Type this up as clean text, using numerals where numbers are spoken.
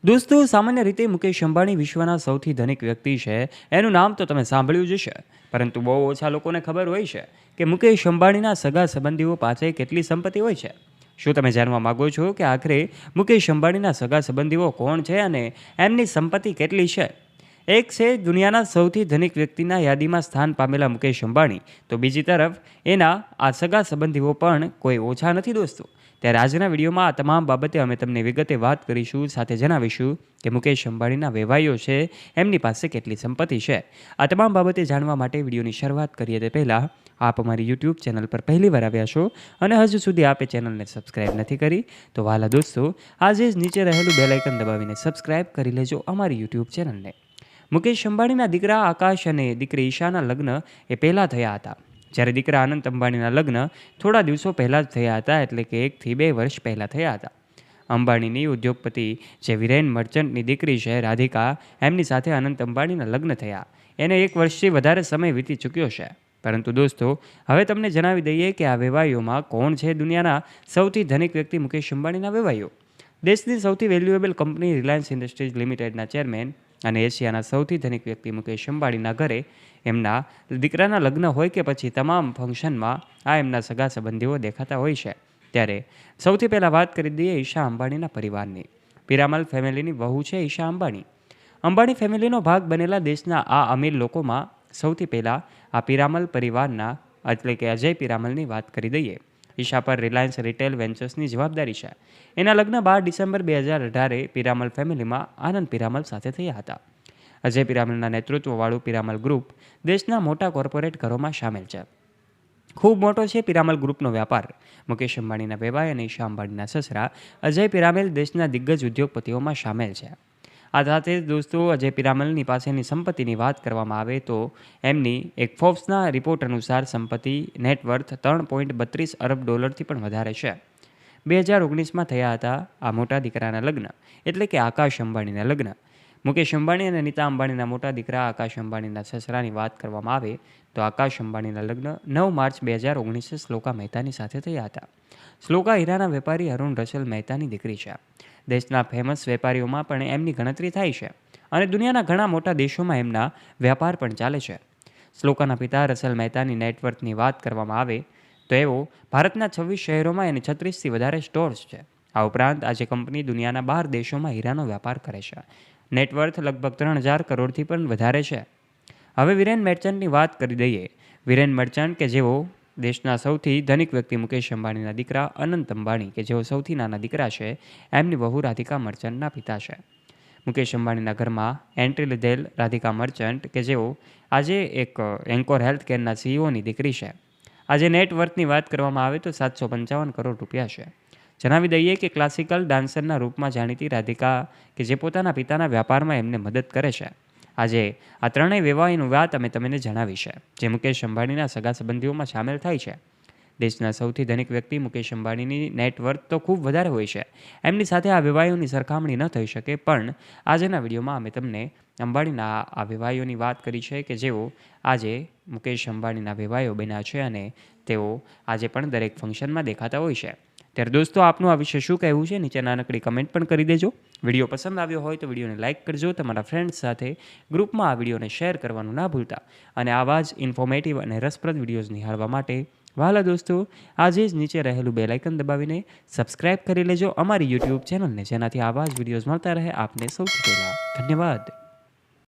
દોસ્તો, સામાન્ય રીતે મુકેશ અંબાણી વિશ્વના સૌથી ધનિક વ્યક્તિ છે. એનું નામ તો તમે સાંભળ્યું જ હશે, પરંતુ બહુ ઓછા લોકોને ખબર હોય છે કે મુકેશ અંબાણીના સગા સંબંધીઓ પાસે કેટલી સંપત્તિ હોય છે. શું તમે જાણવા માગો છો કે આખરે મુકેશ અંબાણીના સગા સંબંધીઓ કોણ છે અને એમની સંપત્તિ કેટલી છે? એક છે દુનિયાના સૌથી ધનિક વ્યક્તિના યાદીમાં સ્થાન પામેલા મુકેશ અંબાણી, તો બીજી તરફ એના આ સગા સંબંધીઓ પણ કોઈ ઓછા નથી દોસ્તો. ત્યારે આજના વિડીયોમાં આ તમામ બાબતે અમે તમને વિગતે વાત કરીશું, સાથે જણાવીશું કે મુકેશ અંબાણીના વેવાઈઓ છે એમની પાસે કેટલી સંપત્તિ છે. આ તમામ બાબતે જાણવા માટે વિડીયોની શરૂઆત કરીએ તે પહેલાં આપ અમારી યુટ્યુબ ચેનલ પર પહેલીવાર આવ્યા છો અને હજુ સુધી આપે ચેનલને સબસ્ક્રાઇબ નથી કરી, તો વહાલા દોસ્તો આજે જ નીચે રહેલું બેલ આઇકન દબાવીને સબસ્ક્રાઇબ કરી લેજો અમારી યુટ્યુબ ચેનલને. મુકેશ અંબાણીના દીકરા આકાશ અને દીકરી ઈશાના લગ્ન એ પહેલાં થયા હતા, જ્યારે દીકરા અનંત અંબાણીના લગ્ન થોડા દિવસો પહેલાં જ થયા હતા, એટલે કે 1 થી 2 વર્ષ પહેલાં થયા હતા. અંબાણીની ઉદ્યોગપતિ જે વિરેન મર્ચન્ટની દીકરી છે રાધિકા, એમની સાથે અનંત અંબાણીના લગ્ન થયા એને 1 વર્ષથી વધારે સમય વીતી ચૂક્યો છે. પરંતુ દોસ્તો, હવે તમને જણાવી દઈએ કે આ વેવાઈઓમાં કોણ છે દુનિયાના સૌથી ધનિક વ્યક્તિ મુકેશ અંબાણીના વેવાઈઓ. દેશની સૌથી વેલ્યુએબલ કંપની રિલાયન્સ ઇન્ડસ્ટ્રીઝ લિમિટેડના ચેરમેન અને એશિયાના સૌથી ધનિક વ્યક્તિ મુકેશ અંબાણીના ઘરે એમના દીકરાના લગ્ન હોય કે પછી તમામ ફંક્શનમાં આ એમના સગા સંબંધીઓ દેખાતા હોય છે. ત્યારે સૌથી પહેલાં વાત કરી દઈએ ઈશા અંબાણીના પરિવારની. પિરામલ ફેમિલીની વહુ છે ઈશા અંબાણી. અંબાણી ફેમિલીનો ભાગ બનેલા દેશના આ અમીર લોકોમાં સૌથી પહેલાં આ પિરામલ પરિવારના એટલે કે અજય પિરામલની વાત કરી દઈએ. ઈશા પર રિલાયન્સ રિટેલ વેન્ચર્સની જવાબદારી છે. એના લગ્ન 12 ડિસેમ્બર 2018 પિરામલ ફેમિલીમાં આનંદ પિરામલ સાથે થયા હતા. અજય પિરામલના નેતૃત્વવાળું પિરામલ ગ્રુપ દેશના મોટા કોર્પોરેટ ઘરોમાં સામેલ છે. ખૂબ મોટો છે પિરામલ ગ્રુપનો વ્યાપાર. મુકેશ અંબાણીના વેવાઈ અને ઈશા અંબાણીના સસરા અજય પિરામલ દેશના દિગ્ગજ ઉદ્યોગપતિઓમાં સામેલ છે. આ સાથે જ દોસ્તો, અજય પિરામલની પાસેની સંપત્તિની વાત કરવામાં આવે તો એમની એક ફોર્બ્સના રિપોર્ટ અનુસાર સંપત્તિ નેટવર્થ $3.32 અરબ પણ વધારે છે. 2019માં થયા હતા આ મોટા દીકરાના લગ્ન, એટલે કે આકાશ અંબાણીના લગ્ન. મુકેશ અંબાણી અને નીતા અંબાણીના મોટા દીકરા આકાશ અંબાણીના સસરાની વાત કરવામાં આવે તો આકાશ અંબાણીના લગ્ન 9 માર્ચ 2019 શ્લોકા મહેતાની સાથે થયા હતા. શ્લોકા હીરાના વેપારી અરુણ રસેલ મહેતાની દીકરી છે. દેશના ફેમસ વેપારીઓમાં પણ એમની ગણતરી થાય છે અને દુનિયાના ઘણા મોટા દેશોમાં એમના વ્યાપાર પણ ચાલે છે. શ્લોકાના પિતા રસેલ મહેતાની નેટવર્થની વાત કરવામાં આવે તો એવો ભારતના 26 શહેરોમાં એની 36થી વધારે સ્ટોર્સ છે. આ ઉપરાંત આજે કંપની દુનિયાના 12 દેશોમાં હીરાનો વ્યાપાર કરે છે. નેટવર્થ લગભગ 3000 કરોડથી પણ વધારે છે. હવે વિરેન મર્ચન્ટની વાત કરી દઈએ. વિરેન મર્ચન્ટ કે જેઓ દેશના સૌથી ધનિક વ્યક્તિ મુકેશ અંબાણીના દીકરા અનંત અંબાણી કે જેઓ સૌથી નાના દીકરા છે, એમની વહુ રાધિકા મર્ચન્ટના પિતા છે. મુકેશ અંબાણીના ઘરમાં એન્ટ્રી લીધેલ રાધિકા મર્ચન્ટ કે જેઓ આજે એક એન્કોર હેલ્થ કેરના સીઈઓની દીકરી છે. આજે નેટવર્થની વાત કરવામાં આવે તો 755 કરોડ રૂપિયા છે. જણાવી દઈએ કે ક્લાસિકલ ડાન્સરના રૂપમાં જાણીતી રાધિકા કે જે પોતાના પિતાના વ્યાપારમાં એમને મદદ કરે છે. આજે આ ત્રણેય વેવાઈની વાત અમે તમને જણાવી છે, જે મુકેશ અંબાણીના સગા સંબંધીઓમાં સામેલ થાય છે. દેશના સૌથી ધનિક વ્યક્તિ મુકેશ અંબાણીની નેટવર્થ તો ખૂબ વધારે હોય છે. એમની સાથે આ વેવાઈઓની સરખામણી ન થઈ શકે, પણ આજના વિડીયોમાં અમે તમને અંબાણીના આ વેવાઈઓની વાત કરી છે કે જેઓ આજે મુકેશ અંબાણીના વેવાઈઓ બન્યા છે અને તેઓ આજે પણ દરેક ફંક્શનમાં દેખાતા હોય છે. ત્યારે દોસ્તો, આપનું આ વિશે શું કહેવું છે નીચે નાનકડી કમેન્ટ પણ કરી દેજો. વિડીયો પસંદ આવ્યો હોય તો વિડીયોને લાઇક કરજો, તમારા ફ્રેન્ડ્સ સાથે ગ્રુપમાં આ વિડીયોને શેર કરવાનું ના ભૂલતા. અને આવા જ ઇન્ફોર્મેટિવ અને રસપ્રદ વિડીયોઝ નિહાળવા માટે વહાલા દોસ્તો આજે જ નીચે રહેલું બેલ આઇકન દબાવીને સબસ્ક્રાઇબ કરી લેજો અમારી યુટ્યુબ ચેનલને, જેનાથી આવા જ વિડીયોઝ મળતા રહે આપને સૌથી પહેલાં. ધન્યવાદ.